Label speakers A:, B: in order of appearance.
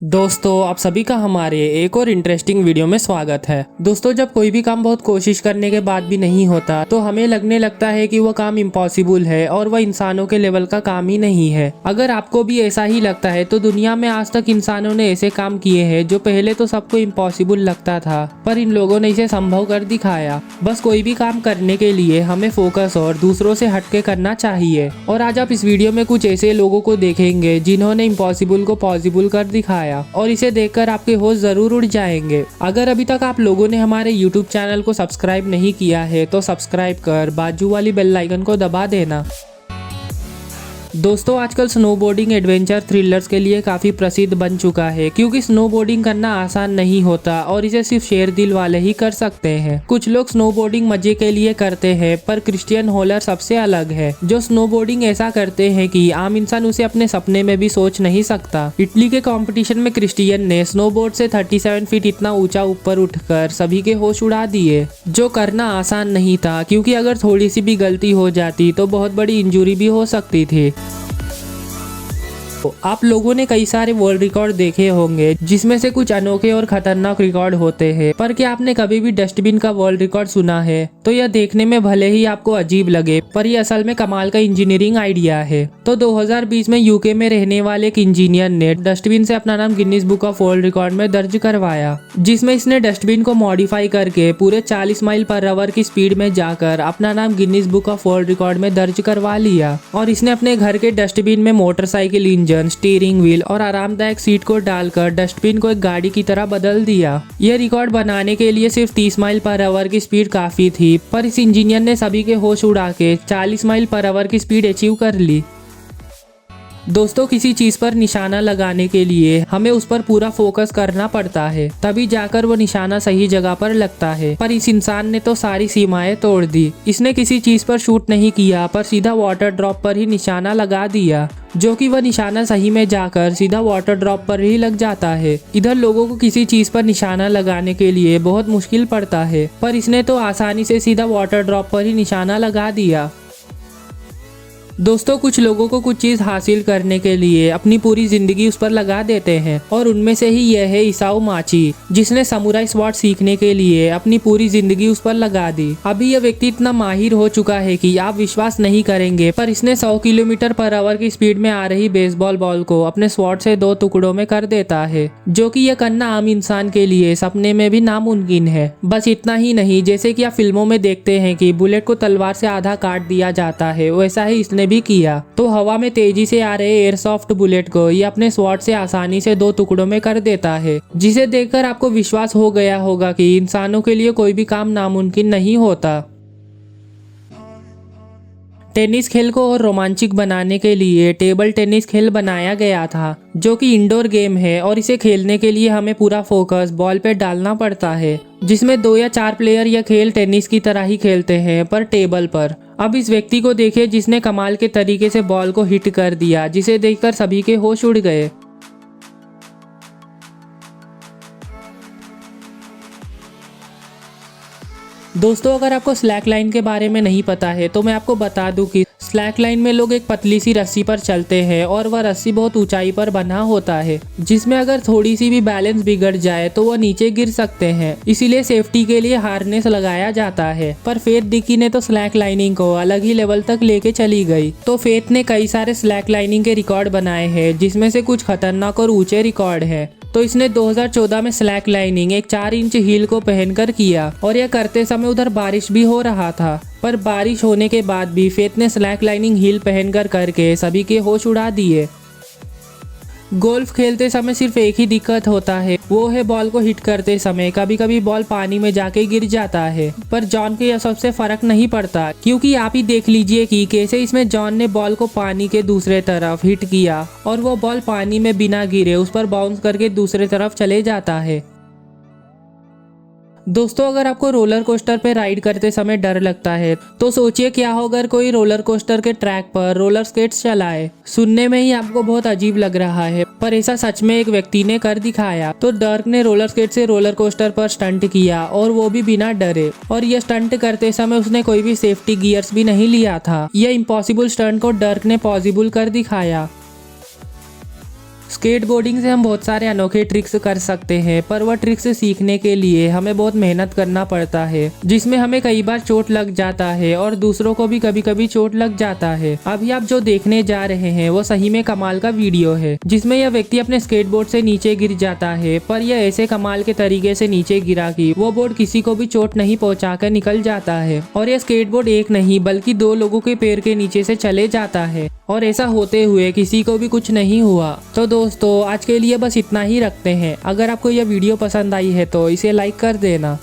A: दोस्तों आप सभी का हमारे एक और इंटरेस्टिंग वीडियो में स्वागत है। दोस्तों जब कोई भी काम बहुत कोशिश करने के बाद भी नहीं होता तो हमें लगने लगता है कि वो काम इम्पॉसिबल है और वह इंसानों के लेवल का काम ही नहीं है। अगर आपको भी ऐसा ही लगता है तो दुनिया में आज तक इंसानों ने ऐसे काम किए हैं जो पहले तो सबको इम्पॉसिबल लगता था, पर इन लोगों ने इसे संभव कर दिखाया। बस कोई भी काम करने के लिए हमें फोकस और दूसरों से हटके करना चाहिए। और आज आप इस वीडियो में कुछ ऐसे लोगों को देखेंगे जिन्होंने इम्पॉसिबल को पॉसिबल कर दिखाया और इसे देखकर आपके होश जरूर उड़ जाएंगे। अगर अभी तक आप लोगों ने हमारे YouTube चैनल को सब्सक्राइब नहीं किया है तो सब्सक्राइब कर बाजू वाली बेल आइकन को दबा देना। दोस्तों आजकल स्नोबोर्डिंग एडवेंचर थ्रिलर्स के लिए काफ़ी प्रसिद्ध बन चुका है, क्योंकि स्नोबोर्डिंग करना आसान नहीं होता और इसे सिर्फ शेर दिल वाले ही कर सकते हैं। कुछ लोग स्नोबोर्डिंग मजे के लिए करते हैं, पर क्रिश्चियन होलर सबसे अलग है, जो स्नोबोर्डिंग ऐसा करते हैं कि आम इंसान उसे अपने सपने में भी सोच नहीं सकता। इटली के कंपटीशन में क्रिश्चियन ने स्नोबोर्ड से 37 फीट इतना ऊंचा ऊपर उठकर सभी के होश उड़ा दिए, जो करना आसान नहीं था, क्योंकि अगर थोड़ी सी भी गलती हो जाती तो बहुत बड़ी इंजरी भी हो सकती थी। आप लोगों ने कई सारे वर्ल्ड रिकॉर्ड देखे होंगे जिसमें से कुछ अनोखे और खतरनाक रिकॉर्ड होते हैं, पर क्या आपने कभी भी डस्टबिन का वर्ल्ड रिकॉर्ड सुना है? तो यह देखने में भले ही आपको अजीब लगे, पर यह असल में कमाल का इंजीनियरिंग आइडिया है। तो 2020 में यूके में रहने वाले एक इंजीनियर ने डस्टबिन से अपना नाम Guinness book of world record में दर्ज करवाया, जिसमें इसने डस्टबिन को मॉडिफाई करके पूरे 40 माइल पर आवर की स्पीड में जाकर अपना नाम Guinness book of world record में दर्ज करवा लिया। और इसने अपने घर के डस्टबिन में मोटरसाइकिल इंजन, स्टीयरिंग व्हील और आरामदायक सीट को डालकर डस्टबिन को एक गाड़ी की तरह बदल दिया। यह रिकॉर्ड बनाने के लिए सिर्फ 30 माइल पर आवर की स्पीड काफी थी, पर इस इंजीनियर ने सभी के होश उड़ा के 40 माइल पर आवर की स्पीड अचीव कर ली। दोस्तों किसी चीज पर निशाना लगाने के लिए हमें उस पर पूरा फोकस करना पड़ता है, तभी जाकर वो निशाना सही जगह पर लगता है। पर इस इंसान ने तो सारी सीमाएं तोड़ दी। इसने किसी चीज पर शूट नहीं किया, पर सीधा वाटर ड्रॉप पर ही निशाना लगा दिया, जो कि वह निशाना सही में जाकर सीधा वाटर ड्रॉप पर ही लग जाता है। इधर लोगों को किसी चीज पर निशाना लगाने के लिए बहुत मुश्किल पड़ता है, पर इसने तो आसानी से सीधा वाटर ड्रॉप पर ही निशाना लगा दिया। दोस्तों कुछ लोगों को कुछ चीज हासिल करने के लिए अपनी पूरी जिंदगी उस पर लगा देते हैं, और उनमें से ही यह है इसाओ माची, जिसने समुराई स्वॉर्ड सीखने के लिए अपनी पूरी जिंदगी उस पर लगा दी। अभी यह व्यक्ति इतना माहिर हो चुका है कि आप विश्वास नहीं करेंगे, पर इसने 100 किलोमीटर पर आवर की स्पीड में आ रही बेसबॉल बॉल को अपने स्वॉर्ड से 2 टुकड़ों में कर देता है, जो कि यह करना आम इंसान के लिए सपने में भी नामुमकिन है। बस इतना ही नहीं, जैसे कि आप फिल्मों में देखते हैं कि बुलेट को तलवार से आधा काट दिया जाता है, वैसा ही इसने भी किया। तो हवा में तेजी से आ रहे एयरसॉफ्ट बुलेट को ये अपने स्वॉर्ड से आसानी से 2 टुकड़ों में कर देता है, जिसे देखकर आपको विश्वास हो गया होगा कि इंसानों के लिए कोई भी काम नामुमकिन नहीं होता। टेनिस खेल को और रोमांचक बनाने के लिए टेबल टेनिस खेल बनाया गया था, जो कि इंडोर गेम है, और इसे खेलने के लिए हमें पूरा फोकस बॉल पे डालना पड़ता है, जिसमें 2 या 4 प्लेयर यह खेल टेनिस की तरह ही खेलते हैं, पर टेबल पर। अब इस व्यक्ति को देखिए जिसने कमाल के तरीके से बॉल को हिट कर दिया, जिसे देखकर सभी के होश उड़ गए। दोस्तों अगर आपको स्लैक लाइन के बारे में नहीं पता है तो मैं आपको बता दूं कि स्लैक लाइन में लोग एक पतली सी रस्सी पर चलते हैं, और वह रस्सी बहुत ऊंचाई पर बना होता है, जिसमें अगर थोड़ी सी भी बैलेंस बिगड़ जाए तो वह नीचे गिर सकते हैं। इसीलिए सेफ्टी के लिए हार्नेस लगाया जाता है। पर फेथ डिकी ने तो स्लैक लाइनिंग को अलग ही लेवल तक लेके चली गई। तो फेथ ने कई सारे स्लैक लाइनिंग के रिकॉर्ड बनाए हैं, जिसमें से कुछ खतरनाक और ऊंचे रिकॉर्ड है। तो इसने 2014 में स्लैक लाइनिंग एक 4 इंच हील को पहनकर किया, और यह करते समय उधर बारिश भी हो रहा था, पर बारिश होने के बाद भी फेथ ने स्लैक लाइनिंग हील पहनकर करके सभी के होश उड़ा दिए। गोल्फ खेलते समय सिर्फ एक ही दिक्कत होता है, वो है बॉल को हिट करते समय कभी कभी बॉल पानी में जाके गिर जाता है। पर जॉन के यह सबसे फर्क नहीं पड़ता, क्योंकि आप ही देख लीजिए कि कैसे इसमें जॉन ने बॉल को पानी के दूसरे तरफ हिट किया, और वो बॉल पानी में बिना गिरे उस पर बाउंस करके दूसरे तरफ चले जाता है। दोस्तों अगर आपको रोलर कोस्टर पे राइड करते समय डर लगता है तो सोचिए क्या हो अगर कोई रोलर कोस्टर के ट्रैक पर रोलर स्केट्स चलाए। सुनने में ही आपको बहुत अजीब लग रहा है, पर ऐसा सच में एक व्यक्ति ने कर दिखाया। तो डर्क ने रोलर स्केट से रोलर कोस्टर पर स्टंट किया, और वो भी बिना डरे, और यह स्टंट करते समय उसने कोई भी सेफ्टी गियर्स भी नहीं लिया था। यह इम्पॉसिबल स्टंट को डर्क ने पॉसिबल कर दिखाया। स्केटबोर्डिंग से हम बहुत सारे अनोखे ट्रिक्स कर सकते हैं, पर वह ट्रिक्स सीखने के लिए हमें बहुत मेहनत करना पड़ता है, जिसमें हमें कई बार चोट लग जाता है और दूसरों को भी कभी कभी चोट लग जाता है। अभी आप जो देखने जा रहे हैं वो सही में कमाल का वीडियो है, जिसमें यह व्यक्ति अपने स्केटबोर्ड से नीचे गिर जाता है, पर यह ऐसे कमाल के तरीके से नीचे गिरा कि वो बोर्ड किसी को भी चोट नहीं पहुंचाकर निकल जाता है और यह स्केटबोर्ड एक नहीं बल्कि 2 लोगों के पैर के नीचे से चले जाता है और ऐसा होते हुए किसी को भी कुछ नहीं हुआ। तो दोस्तों आज के लिए बस इतना ही रखते हैं। अगर आपको यह वीडियो पसंद आई है तो इसे लाइक कर देना।